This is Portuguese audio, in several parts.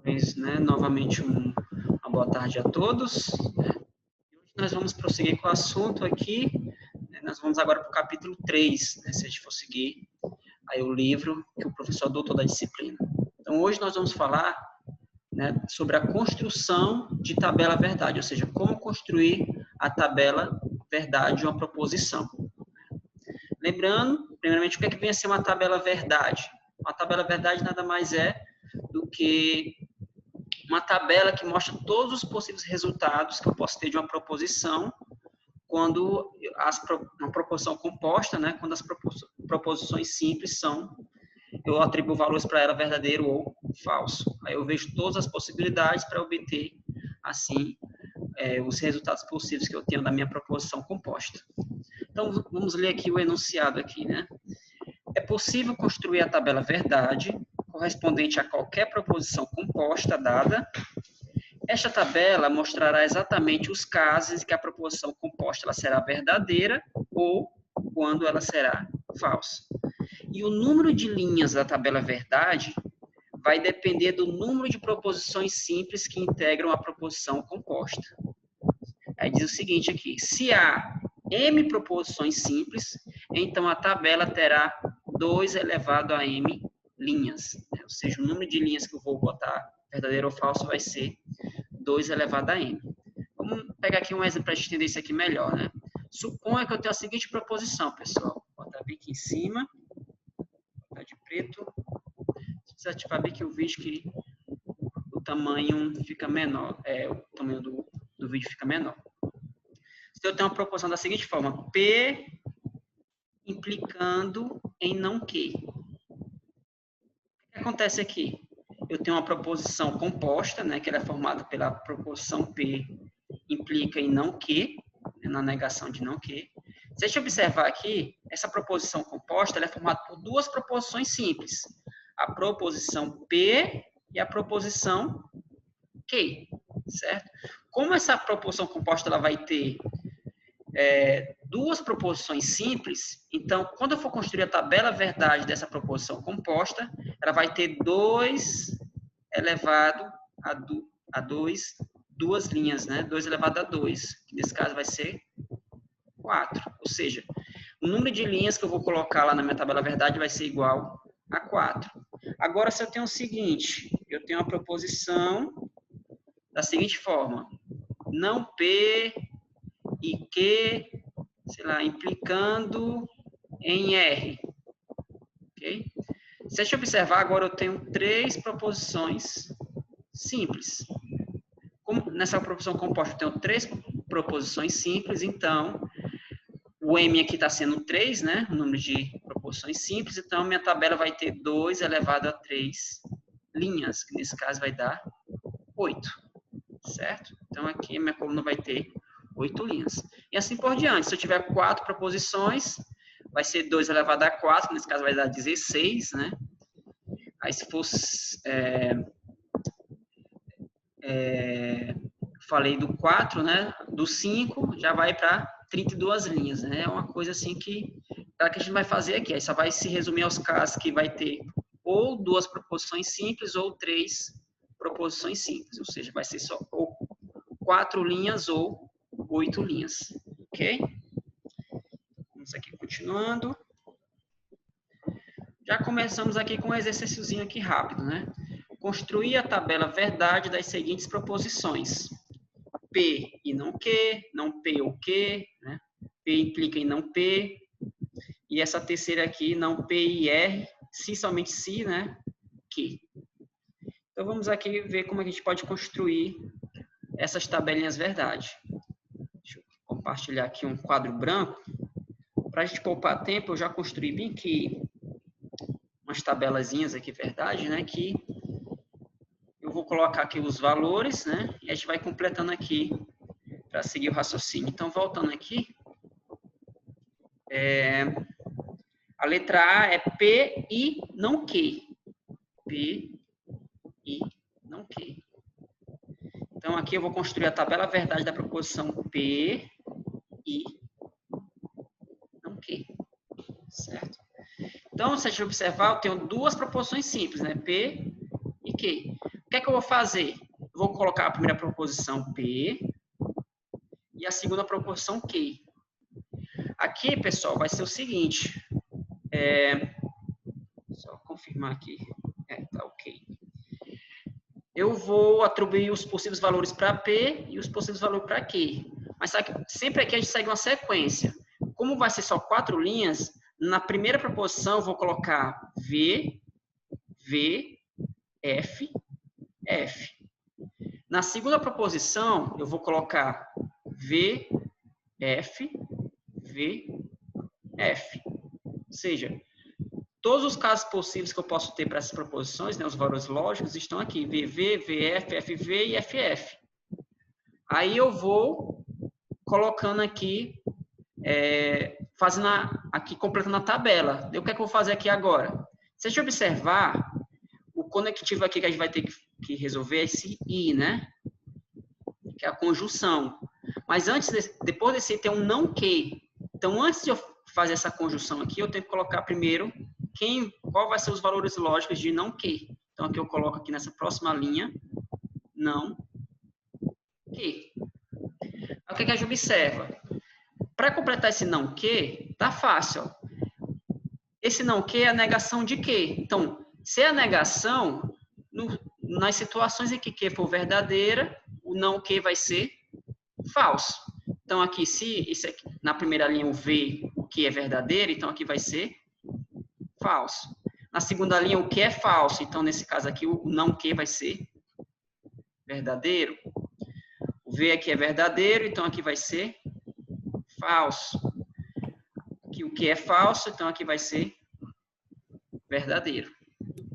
Pois, né, novamente uma boa tarde a todos. E hoje nós vamos prosseguir com o assunto aqui, né, nós vamos agora para o capítulo 3, né, se a gente for seguir aí o livro que o professor adotou da disciplina. Então, hoje nós vamos falar, né, sobre a construção de tabela verdade, ou seja, como construir a tabela verdade de uma proposição. Lembrando, primeiramente, o que é que vem a ser uma tabela verdade? Uma tabela verdade nada mais é do que uma tabela que mostra todos os possíveis resultados que eu posso ter de uma proposição quando uma proposição composta, né, quando as proposições simples são, eu atribuo valores para ela verdadeiro ou falso. Aí eu vejo todas as possibilidades para obter, assim, os resultados possíveis que eu tenho da minha proposição composta. Então, vamos ler aqui o enunciado aqui, né? É possível construir a tabela verdade correspondente a qualquer proposição composta dada. Esta tabela mostrará exatamente os casos em que a proposição composta ela será verdadeira ou quando ela será falsa. E o número de linhas da tabela verdade vai depender do número de proposições simples que integram a proposição composta. Aí diz o seguinte aqui, se há m proposições simples, então a tabela terá 2 elevado a m linhas. Né? Ou seja, o número de linhas que eu vou botar verdadeiro ou falso vai ser 2 elevado a m. Vamos pegar aqui um exemplo para a gente entender isso aqui melhor, né? Suponha que eu tenho a seguinte proposição, pessoal. Vou botar bem aqui em cima. Vou botar de preto. Desativar bem aqui o vídeo que o tamanho fica menor. O tamanho do vídeo fica menor. Se eu tenho uma proposição da seguinte forma. P implicando em não Q. O que acontece aqui? Eu tenho uma proposição composta, né, que ela é formada pela proposição P implica em não Q, né, na negação de não Q. Se a gente observar aqui, essa proposição composta ela é formada por duas proposições simples. A proposição P e a proposição Q, certo? Como essa proposição composta ela vai ter duas proposições simples, então, quando eu for construir a tabela verdade dessa proposição composta, ela vai ter 2 elevado a 2, duas linhas, né? 2 elevado a 2, que nesse caso vai ser 4. Ou seja, o número de linhas que eu vou colocar lá na minha tabela verdade vai ser igual a 4. Agora, se eu tenho o seguinte, eu tenho uma proposição da seguinte forma, não P e Q, sei lá, implicando em R. Ok? Se a gente observar, agora eu tenho 3 proposições simples. Como nessa proposição composta eu tenho 3 proposições simples, então o M aqui está sendo 3, né? O número de proposições simples, então minha tabela vai ter 2 elevado a 3 linhas, que nesse caso vai dar 8, certo? Então aqui a minha coluna vai ter 8 linhas. E assim por diante. Se eu tiver 4 proposições, vai ser 2 elevado a 4, nesse caso vai dar 16, né? Aí se fosse... falei do 4, né? Do 5, já vai para 32 linhas, né? É uma coisa assim que a gente vai fazer aqui. Aí só vai se resumir aos casos que vai ter ou 2 proposições simples ou 3 proposições simples. Ou seja, vai ser só ou 4 linhas ou 8 linhas. Ok? Vamos aqui continuando. Já começamos aqui com um exercíciozinho aqui rápido, né? Construir a tabela verdade das seguintes proposições. P e não Q, não P ou Q, né? P implica em não P. E essa terceira aqui, não P e R, se somente se, né? Q. Então, vamos aqui ver como a gente pode construir essas tabelinhas verdade. Deixa eu compartilhar aqui um quadro branco. Para a gente poupar tempo, eu já construí bem aqui umas tabelazinhas aqui verdade, né? Que eu vou colocar aqui os valores, né? E a gente vai completando aqui para seguir o raciocínio. Então, voltando aqui, a letra A é P e não Q. P e não Q. Então, aqui eu vou construir a tabela verdade da proposição P e não Q. Certo? Então, se a gente observar, eu tenho duas proposições simples, né? P e Q. O que é que eu vou fazer? Eu vou colocar a primeira proposição P e a segunda proposição Q. Aqui, pessoal, vai ser o seguinte. Só confirmar aqui. Tá ok. Eu vou atribuir os possíveis valores para P e os possíveis valores para Q. Mas sempre aqui a gente segue uma sequência. Como vai ser só 4 linhas, na primeira proposição eu vou colocar V, V, F, F. Na segunda proposição, eu vou colocar V, F, V, F. Ou seja, todos os casos possíveis que eu posso ter para essas proposições, né, os valores lógicos, estão aqui. VV, VF, FV e FF. Aí eu vou colocando aqui, completando a tabela. O que é que eu vou fazer aqui agora? Se a gente observar, o conectivo aqui que a gente vai ter que resolver é esse I, né? Que é a conjunção. Mas depois desse I tem um não que. Então, antes de eu fazer essa conjunção aqui, eu tenho que colocar primeiro qual vai ser os valores lógicos de não que. Então, aqui eu coloco aqui nessa próxima linha, não que. O que a gente observa? Para completar esse não que, tá fácil. Ó. Esse não que é a negação de que. Então, se é a negação, nas situações em que Q for verdadeira, o não que vai ser falso. Então, aqui, na primeira linha o V, o que é verdadeiro, então aqui vai ser falso. Na segunda linha, o que é falso, então nesse caso aqui, o não que vai ser verdadeiro. O V aqui é verdadeiro, então aqui vai ser falso. Aqui o que é falso, então aqui vai ser verdadeiro.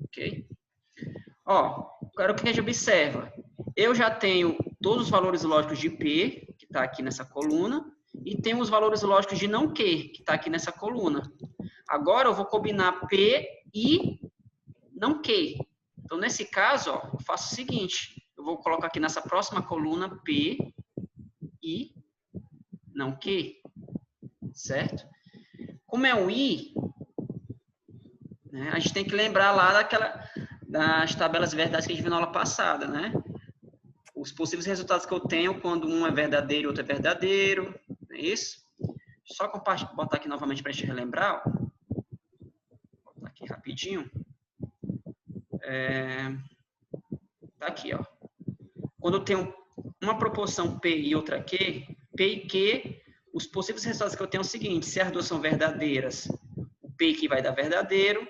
Ok? Ó, agora o que a gente observa? Eu já tenho todos os valores lógicos de P, que está aqui nessa coluna, e tenho os valores lógicos de não que está aqui nessa coluna. Agora eu vou combinar P e não que. Então, nesse caso, ó, eu faço o seguinte, eu vou colocar aqui nessa próxima coluna P e não que, certo? Como é um I, né, a gente tem que lembrar lá das tabelas verdades que a gente viu na aula passada, né? Os possíveis resultados que eu tenho quando um é verdadeiro e outro é verdadeiro, não é isso? Só botar aqui novamente para a gente relembrar. Ó. Vou botar aqui rapidinho. Tá aqui, ó. Quando eu tenho uma proporção P e outra Q, P e Q, os possíveis resultados que eu tenho é o seguinte, se as duas são verdadeiras, o P e Q vai dar verdadeiro,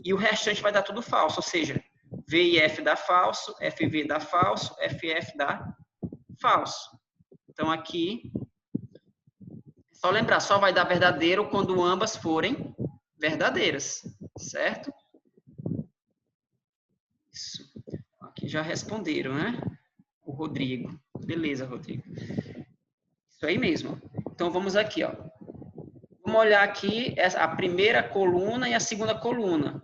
e o restante vai dar tudo falso, ou seja, V e F dá falso, FV dá falso, FF dá falso. Então, aqui, só lembrar, só vai dar verdadeiro quando ambas forem verdadeiras, certo? Isso. Aqui já responderam, né? O Rodrigo. Beleza, Rodrigo. Isso aí mesmo. Então, vamos aqui, ó. Vamos olhar aqui a primeira coluna e a segunda coluna.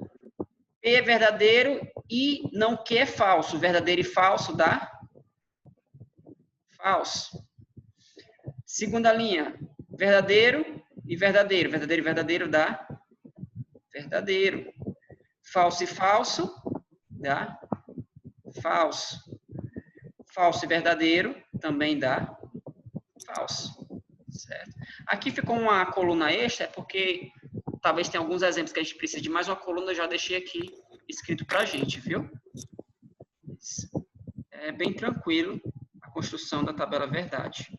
P é verdadeiro e não que é falso. Verdadeiro e falso dá falso. Segunda linha, verdadeiro e verdadeiro. Verdadeiro e verdadeiro dá verdadeiro. Falso e falso dá falso. Falso e verdadeiro também dá falso. Certo? Aqui ficou uma coluna extra, porque talvez tenha alguns exemplos que a gente precisa de mais uma coluna, eu já deixei aqui escrito para a gente, viu? É bem tranquilo a construção da tabela verdade.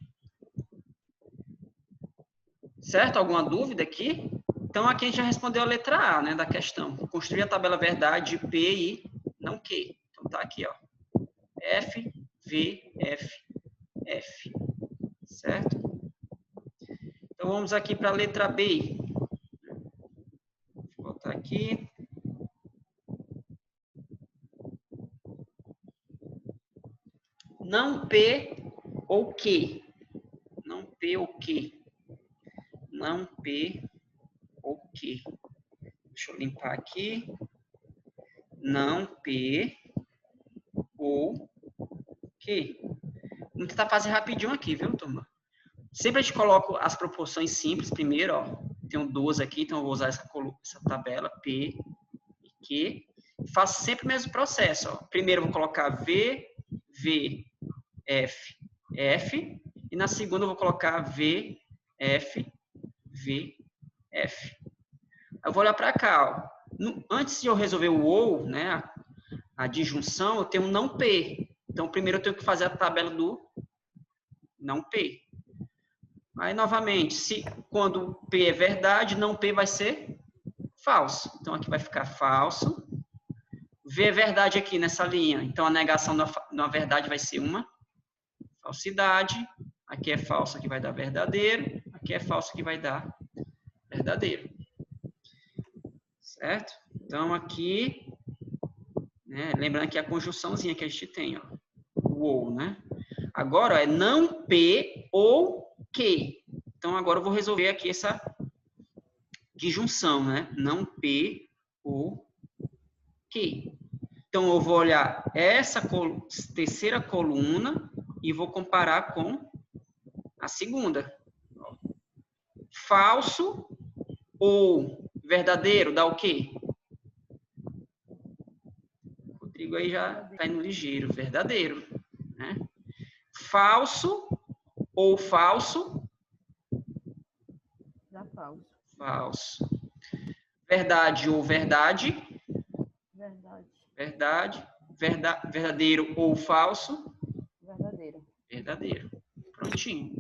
Certo? Alguma dúvida aqui? Então, aqui a gente já respondeu a letra A, né, da questão. Construir a tabela verdade de P e não Q. Então, tá aqui, ó. F, V, F, F. Certo? Então, vamos aqui para a letra B. Vou botar aqui. Não P ou Q. Não P ou Q. Não P ou Q. Deixa eu limpar aqui. Não P ou Q. Vamos tentar fazer rapidinho aqui, viu, turma? Sempre a gente coloca as proporções simples primeiro, ó. Tenho 12 aqui, então eu vou usar essa tabela P e Q. faço sempre o mesmo processo. Ó. Primeiro eu vou colocar V, V, F, F. E na segunda eu vou colocar V, F, V, F. Eu vou olhar para cá. Ó. Antes de eu resolver o OU, né, a disjunção, eu tenho um não P. Então, primeiro eu tenho que fazer a tabela do não P. Aí, novamente, quando P é verdade, não P vai ser falso. Então, aqui vai ficar falso. V é verdade aqui nessa linha. Então, a negação da verdade vai ser uma falsidade. Aqui é falso, aqui vai dar verdadeiro. Aqui é falso, aqui vai dar verdadeiro. Certo? Então, aqui, né, lembrando que é a conjunçãozinha que a gente tem, ó, o ou, né? Agora, ó, é não P ou que. Então, agora eu vou resolver aqui essa disjunção, né? Não P ou que. Então, eu vou olhar essa terceira coluna e vou comparar com a segunda. Falso ou verdadeiro dá o quê? O Rodrigo aí já está indo ligeiro. Verdadeiro. Né? Falso ou falso? Dá falso. Falso. Verdade ou verdade? Verdade. Verdade. Verdadeiro ou falso? Verdadeiro. Verdadeiro. Prontinho.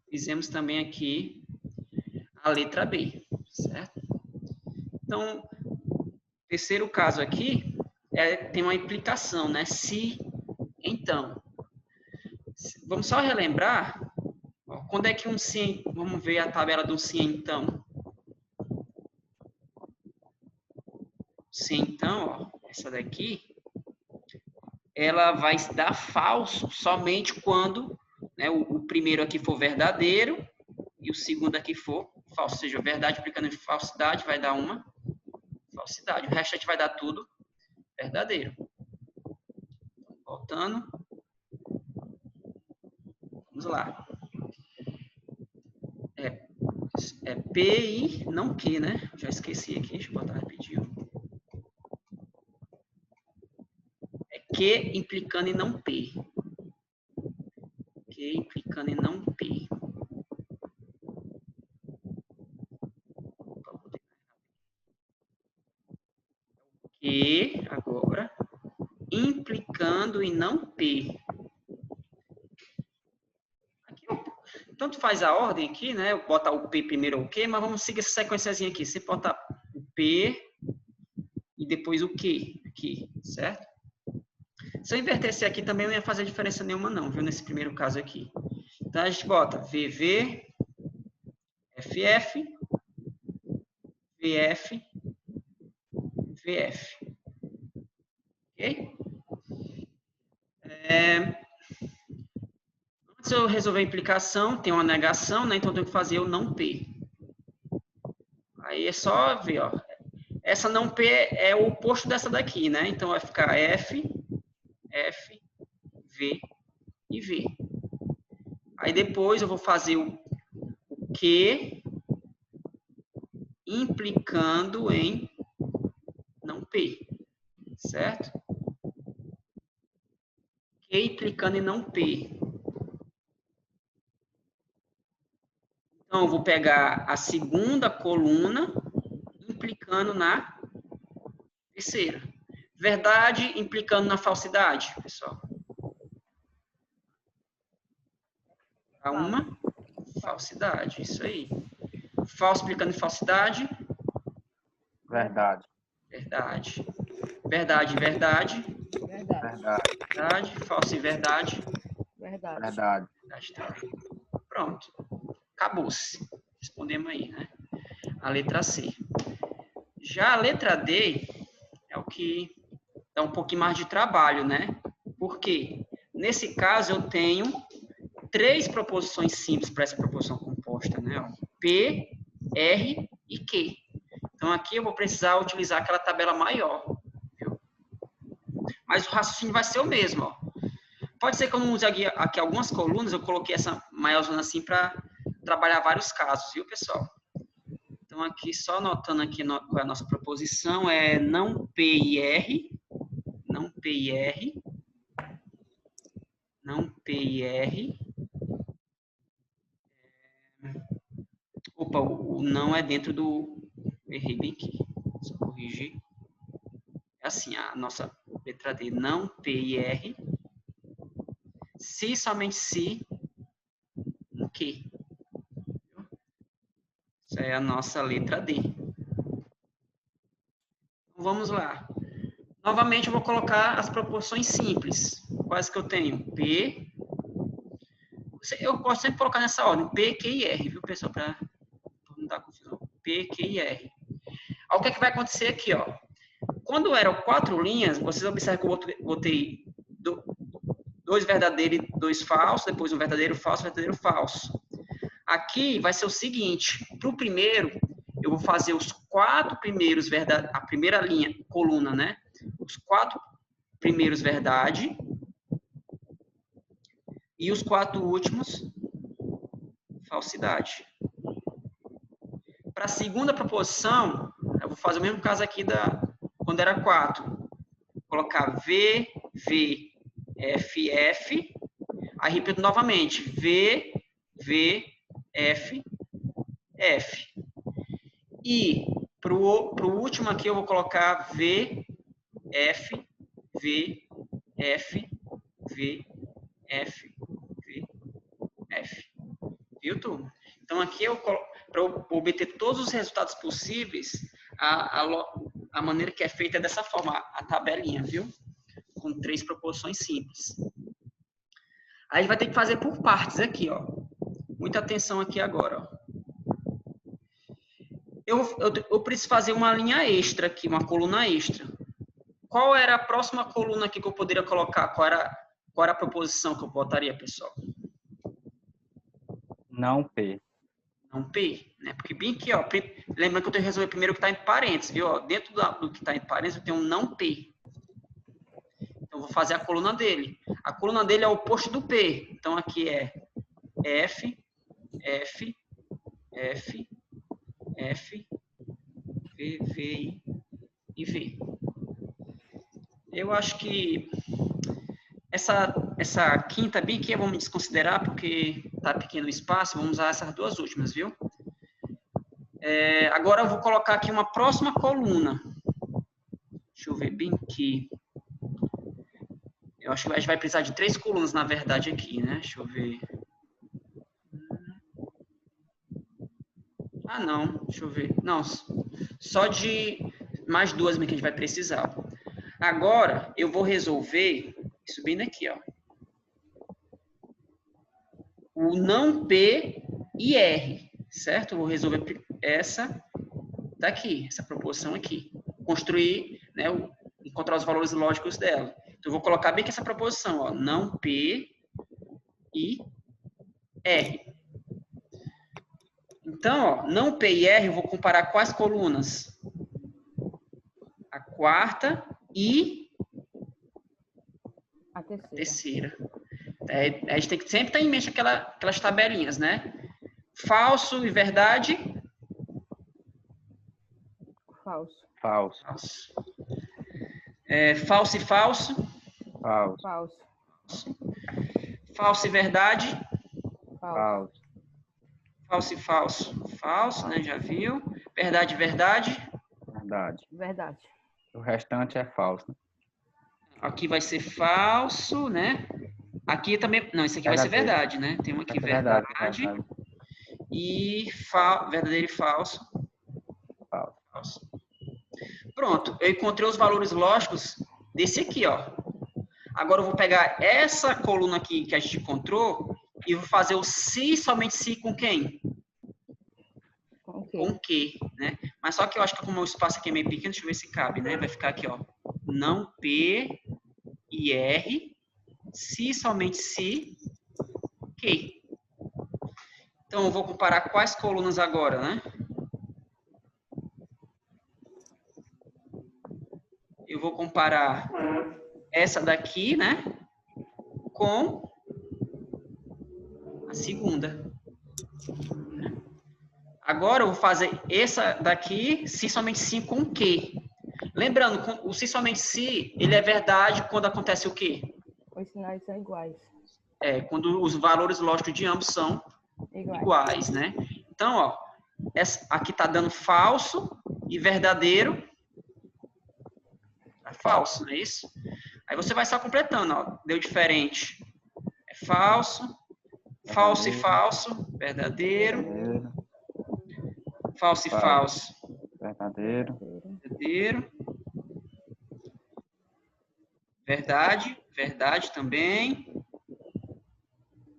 Fizemos também aqui a letra B, certo? Então, terceiro caso aqui tem uma implicação, né? Se, então. Vamos só relembrar. Ó, quando é que um se, vamos ver a tabela do se, então. Se, então, ó, essa daqui, ela vai dar falso somente quando, né, o primeiro aqui for verdadeiro e o segundo aqui for falso. Ou seja, verdade aplicando em falsidade vai dar uma falsidade. O resto a gente vai dar tudo verdadeiro. Voltando. Vamos lá. É P e não Q, né? Já esqueci aqui, deixa eu botar rapidinho. É Q implicando em não P. Q implicando em não P. Q, agora, implicando em não P. Aqui, tanto faz a ordem aqui, né? Eu botar o P primeiro ou o Q, mas vamos seguir essa sequenciazinha aqui. Você botar o P e depois o Q aqui, certo? Se eu invertesse aqui também não ia fazer diferença nenhuma não, viu? Nesse primeiro caso aqui. Então, a gente bota VV, FF, VF, VF. Ok? Antes eu resolver a implicação, tem uma negação, né? Então eu tenho que fazer o não P. Aí é só ver, ó. Essa não P é o oposto dessa daqui, né? Então vai ficar F, F, V e V. Aí depois eu vou fazer o Q implicando em não P, certo? Q implicando em não P. Então, eu vou pegar a segunda coluna implicando na terceira. Verdade implicando na falsidade, pessoal. A uma falsidade, isso aí. Falso implicando em falsidade. Verdade. Verdade. Verdade, verdade. Verdade. Verdade. Falso e verdade. Verdade. Verdade. Verdade também. Pronto. Acabou-se. Respondemos aí, né? A letra C. Já a letra D é o que dá um pouquinho mais de trabalho, né? Por quê? Nesse caso, eu tenho 3 proposições simples para essa proposição composta, né? P, R e Q. Então, aqui eu vou precisar utilizar aquela tabela maior. Viu? Mas o raciocínio vai ser o mesmo. Ó. Pode ser que eu não use aqui algumas colunas, eu coloquei essa maiorzona assim para trabalhar vários casos, viu, pessoal? Então, aqui, só anotando aqui qual é a nossa proposição, é não P e R, não P e R, não P e R. Opa, o não é dentro do... Errei bem aqui, só corrigir. É assim, a nossa letra D, não P e R. Se, somente se, o que? Essa é a nossa letra D. Então, vamos lá. Novamente, eu vou colocar as proporções simples. Quais que eu tenho? P. Eu gosto sempre de colocar nessa ordem. P, Q e R, viu, pessoal? Para não dar confusão. P, Q e R. Aí, o que é que vai acontecer aqui, ó? Quando eram 4 linhas, vocês observam que eu botei 2 verdadeiros e 2 falsos, depois um verdadeiro falso. Aqui vai ser o seguinte, para o primeiro, eu vou fazer os 4 primeiros verdade, a primeira linha, coluna, né? Os 4 primeiros verdade e os 4 últimos falsidade. Para a segunda proposição, eu vou fazer o mesmo caso aqui quando era 4. Vou colocar V, V, F, F. Aí repito novamente, V, V, F, F. E para o último aqui eu vou colocar V, F, V, F, V, F, V, F. Viu, turma? Então aqui para eu obter todos os resultados possíveis, a maneira que é feita é dessa forma, a tabelinha, viu? Com 3 proporções simples. Aí vai ter que fazer por partes aqui, ó. Muita atenção aqui agora, ó. Eu preciso fazer uma linha extra aqui, uma coluna extra. Qual era a próxima coluna aqui que eu poderia colocar? Qual era a proposição que eu botaria, pessoal? Não P. Não P, né? Porque bem aqui, ó. Lembrando que eu tenho que resolver primeiro o que está em parênteses, viu? Ó, dentro do que está em parênteses eu tenho um não P. Então, eu vou fazer a coluna dele. A coluna dele é o oposto do P. Então, aqui é F, F, F, F, V, V e V. Eu acho que essa quinta bem aqui vamos desconsiderar porque está pequeno o espaço. Vamos usar essas duas últimas, viu? Agora eu vou colocar aqui uma próxima coluna. Deixa eu ver bem aqui. Eu acho que a gente vai precisar de 3 colunas, na verdade, aqui, né? Deixa eu ver. Ah, não. Deixa eu ver. Não, só de mais 2 que a gente vai precisar. Agora, eu vou resolver, subindo aqui, ó. O não P e R, certo? Eu vou resolver essa daqui, essa proporção aqui. Construir, né, encontrar os valores lógicos dela. Então, eu vou colocar bem que essa proposição, ó, não P e R. Então, ó, não P e R, eu vou comparar quais colunas? A quarta e A terceira. A gente tem que sempre estar em mente aquelas tabelinhas, né? Falso e verdade. Falso. Falso. Falso. Falso e falso. Falso. Falso. Falso e verdade. Falso. Falso. Falso e falso. Falso, né? Já viu. Verdade e verdade. Verdade. Verdade. O restante é falso. Aqui vai ser falso, né? Aqui também... Não, isso aqui vai ser verdade, né? Tem uma aqui, verdade. E verdadeiro e falso. Falso. Pronto, eu encontrei os valores lógicos desse aqui, ó. Agora eu vou pegar essa coluna aqui que a gente encontrou e vou fazer o se, somente se com quem? Com que, né? Mas só que eu acho que como o espaço aqui é meio pequeno, deixa eu ver se cabe, né? Vai ficar aqui, ó. Não P e R, se, somente se, que. Então eu vou comparar quais colunas agora, né? Eu vou comparar essa daqui, né? Com a segunda. Agora eu vou fazer essa daqui, se somente sim com Q. Lembrando, o se somente se, ele é verdade quando acontece o quê? Os sinais são iguais. Quando os valores lógicos de ambos são iguais, né? Então, ó, aqui está dando falso e verdadeiro. É falso, não é isso? Aí você vai só completando, ó. Deu diferente. É falso, falso e falso, verdadeiro, falso e falso, verdadeiro, verdade, verdade também,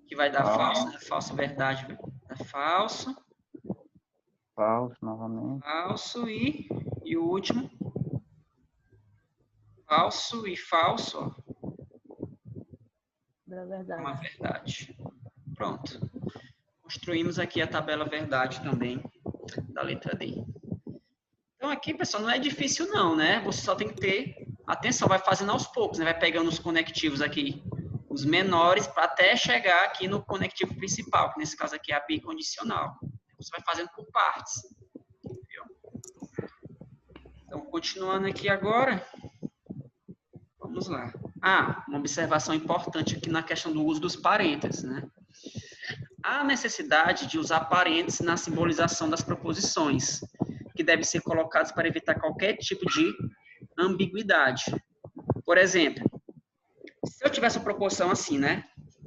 que vai dar falso, né? Falso, verdade, dá falso, falso novamente, falso e o último, falso e falso, ó. Da verdade. Uma verdade. Pronto. Construímos aqui a tabela verdade também, da letra D. Então aqui, pessoal, não é difícil não, né? Você só tem que ter atenção, vai fazendo aos poucos, né? Vai pegando os conectivos aqui, os menores, para até chegar aqui no conectivo principal, que nesse caso aqui é a bicondicional. Você vai fazendo por partes. Viu? Então, continuando aqui agora, vamos lá. Uma observação importante aqui na questão do uso dos parênteses, né? Há necessidade de usar parênteses na simbolização das proposições, que devem ser colocados para evitar qualquer tipo de ambiguidade. Por exemplo, se eu tivesse uma proposição assim, né?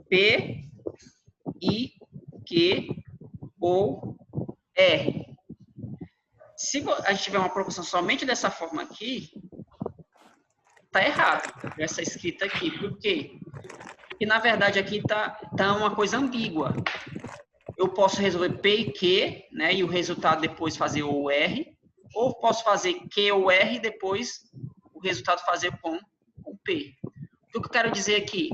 P, I, Q ou R. Se a gente tiver uma proposição somente dessa forma aqui, tá errado essa escrita aqui. Por quê? Porque, na verdade, aqui tá uma coisa ambígua. Eu posso resolver P e Q, né? E o resultado depois fazer o R. Ou posso fazer Q ou R e depois o resultado fazer com P. O que eu quero dizer aqui?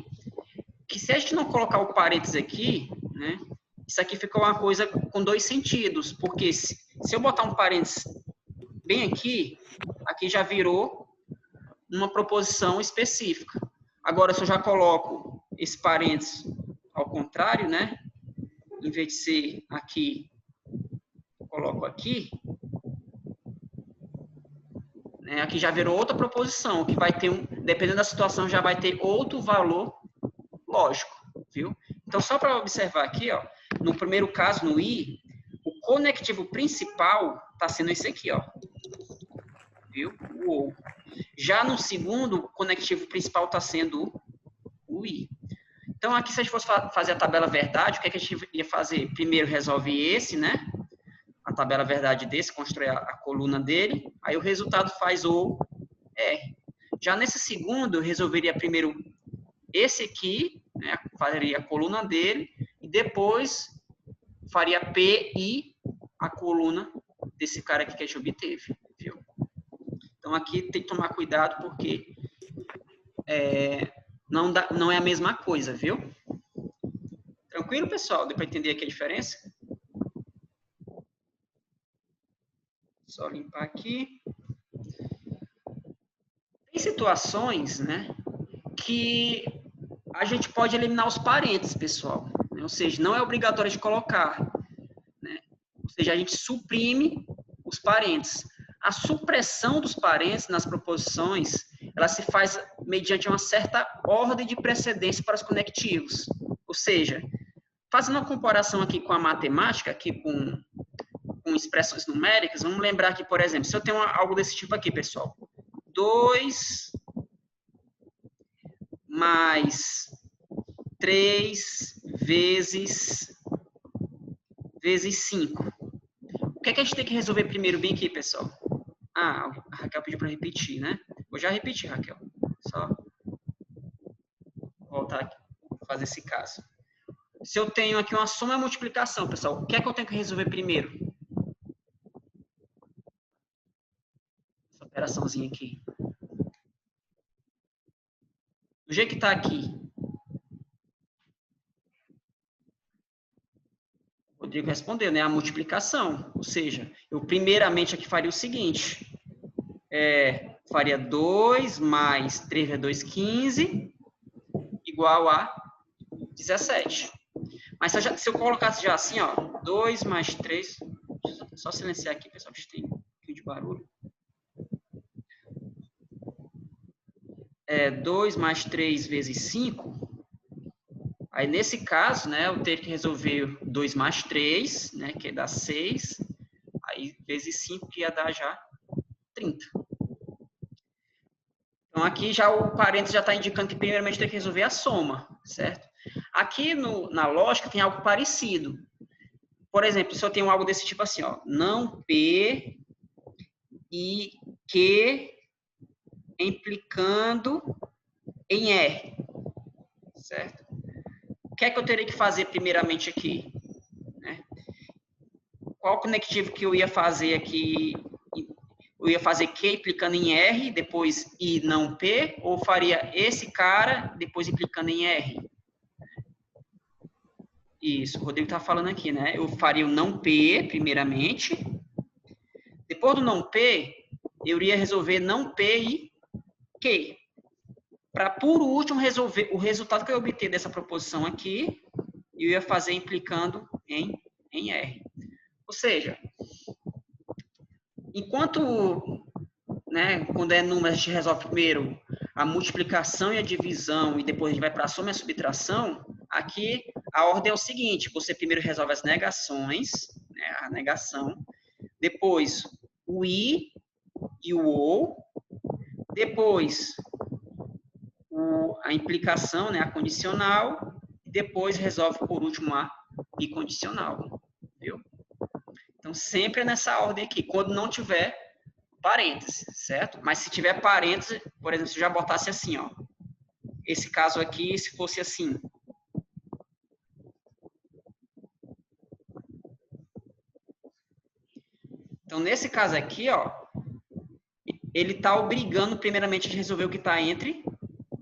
Que se a gente não colocar o parênteses aqui, né? Isso aqui fica uma coisa com dois sentidos. Porque se eu botar um parênteses bem aqui, aqui já virou uma proposição específica. Agora, se eu já coloco esse parênteses ao contrário, né? Em vez de ser aqui, eu coloco aqui. Né? Aqui já virou outra proposição, que vai ter, dependendo da situação, já vai ter outro valor lógico, viu? Então, só para observar aqui, ó, no primeiro caso, no I, o conectivo principal está sendo esse aqui, ó. Viu? O OU. Já no segundo, o conectivo principal está sendo o I. Então, aqui, se a gente fosse fazer a tabela verdade, o que a gente ia fazer? Primeiro, resolve esse, né? A tabela verdade desse, constrói a coluna dele, aí o resultado faz o R. Já nesse segundo, eu resolveria primeiro esse aqui, né? Faria a coluna dele, e depois faria P e a coluna desse cara aqui que a gente obteve, viu? Então, aqui tem que tomar cuidado, porque não é a mesma coisa, viu? Tranquilo, pessoal? Deu para entender aqui a diferença? Só limpar aqui. Tem situações, né, que a gente pode eliminar os parênteses, pessoal. Ou seja, não é obrigatório de colocar. Né? Ou seja, a gente suprime os parênteses. A supressão dos parênteses nas proposições, ela se faz mediante uma certa ordem de precedência para os conectivos. Ou seja, fazendo uma comparação aqui com a matemática, aqui com expressões numéricas, vamos lembrar aqui, por exemplo, se eu tenho algo desse tipo aqui, pessoal. 2 mais 3 vezes 5. O que é que a gente tem que resolver primeiro bem aqui, pessoal? A Raquel pediu para repetir, né? Vou já repetir, Raquel. Só voltar aqui, fazer esse caso. Se eu tenho aqui uma soma e multiplicação, pessoal, o que é que eu tenho que resolver primeiro? Essa operaçãozinha aqui. Do jeito que está aqui. O Rodrigo respondeu, né? A multiplicação. Ou seja, eu primeiramente aqui faria o seguinte. Faria 2 mais 3 vezes 2, 15, igual a 17. Mas se eu colocasse já assim, ó, 2 mais 3, Só silenciar aqui, pessoal, que tem um pouquinho de barulho. 2 mais 3 vezes 5. Aí, nesse caso, né, eu teria que resolver 2 mais 3, né, que dá 6. Aí, vezes 5, que ia dar já 30. Então, aqui já o parênteses já está indicando que, primeiramente, tem que resolver a soma, certo? Aqui na lógica tem algo parecido. Por exemplo, se eu tenho algo desse tipo assim, ó, não P e Q implicando em R, certo? O que é que eu teria que fazer primeiramente aqui? Né? Qual conectivo que eu ia fazer aqui? Eu ia fazer Q implicando em R, depois I não P, ou faria esse cara, depois implicando em R? Isso, o Rodrigo está falando aqui, né? Eu faria o não P, primeiramente. Depois do não P, eu iria resolver não P e Q. Para, por último, resolver o resultado que eu obter dessa proposição aqui, eu ia fazer implicando em R. Ou seja, enquanto, né, quando é número, a gente resolve primeiro a multiplicação e a divisão, e depois a gente vai para a soma e a subtração, aqui a ordem é o seguinte: você primeiro resolve as negações, né, a negação, depois o I e o OU, depois a implicação, né, a condicional, e depois resolve por último a bicondicional, viu? Então, sempre é nessa ordem aqui, quando não tiver parênteses, certo? Mas se tiver parênteses, por exemplo, se eu já botasse assim, ó, esse caso aqui, se fosse assim. Então, nesse caso aqui, ó, ele está obrigando, primeiramente, a resolver o que está entre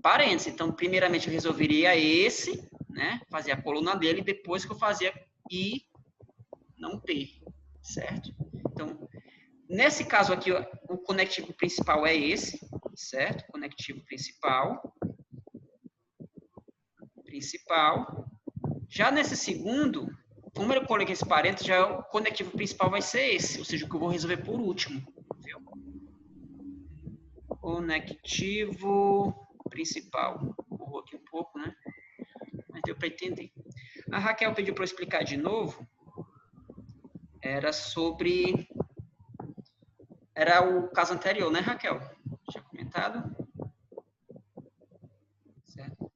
parênteses. Então, primeiramente, eu resolveria esse, né? Fazer a coluna dele, depois que eu fazia I, não P, certo? Então, nesse caso aqui, ó, o conectivo principal é esse, certo? Conectivo principal. Já nesse segundo, como eu coloquei esse parênteses, já o conectivo principal vai ser esse, ou seja, o que eu vou resolver por último. Viu? Conectivo principal. Vou aqui um pouco, né? Mas deu para entender. A Raquel pediu para eu explicar de novo. Era sobre... Era o caso anterior, né, Raquel? Tinha comentado? Certo.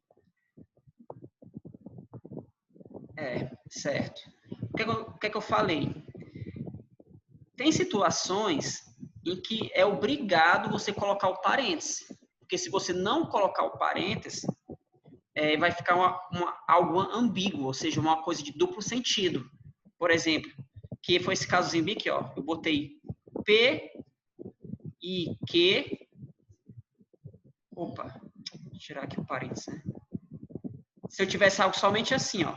Certo. O que é que eu falei? Tem situações em que é obrigado você colocar o parêntese. Porque se você não colocar o parêntese, vai ficar algo ambíguo, ou seja, uma coisa de duplo sentido. Por exemplo, que foi esse casozinho aqui, ó. Eu botei P e Q. Opa, vou tirar aqui o parêntese, né? Se eu tivesse algo somente assim, ó.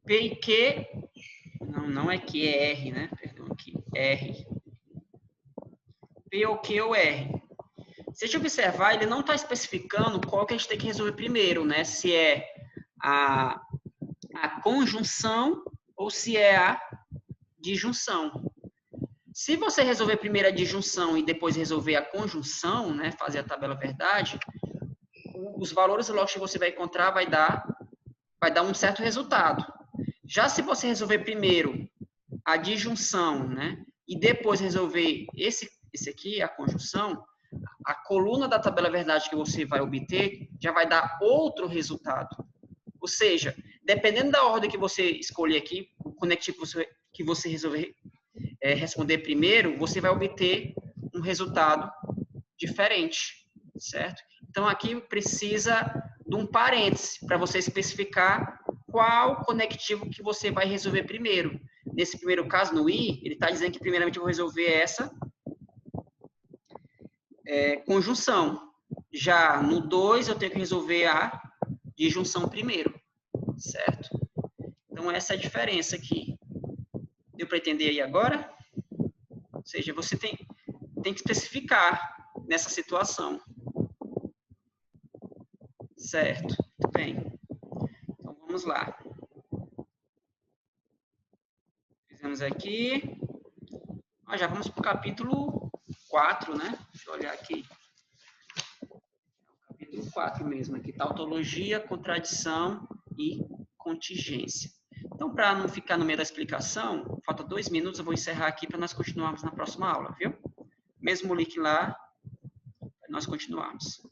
P e Q. Não é Q, é R, né? Perdão aqui. R. P ou Q ou R. Se a gente observar, ele não está especificando qual que a gente tem que resolver primeiro, né? Se é a conjunção ou se é a disjunção. Se você resolver primeiro a disjunção e depois resolver a conjunção, né, fazer a tabela verdade, os valores lógicos que você vai encontrar vai dar um certo resultado. Já se você resolver primeiro a disjunção, né, e depois resolver esse aqui, a conjunção, a coluna da tabela verdade que você vai obter já vai dar outro resultado. Ou seja, dependendo da ordem que você escolher aqui, o conectivo que você resolver responder primeiro, você vai obter um resultado diferente, certo? Então, aqui precisa de um parêntese para você especificar qual conectivo que você vai resolver primeiro. Nesse primeiro caso, no I, ele está dizendo que primeiramente eu vou resolver essa conjunção. Já no 2, eu tenho que resolver a disjunção primeiro, certo? Então, essa é a diferença aqui. Deu para entender aí agora? Ou seja, você tem que especificar nessa situação. Certo, muito bem. Então, vamos lá. Fizemos aqui. Já vamos para o capítulo 4, né? Deixa eu olhar aqui. Capítulo 4 mesmo, aqui, tautologia, contradição e contingência. Então, para não ficar no meio da explicação, falta 2 minutos, eu vou encerrar aqui para nós continuarmos na próxima aula, viu? Mesmo link lá, nós continuamos.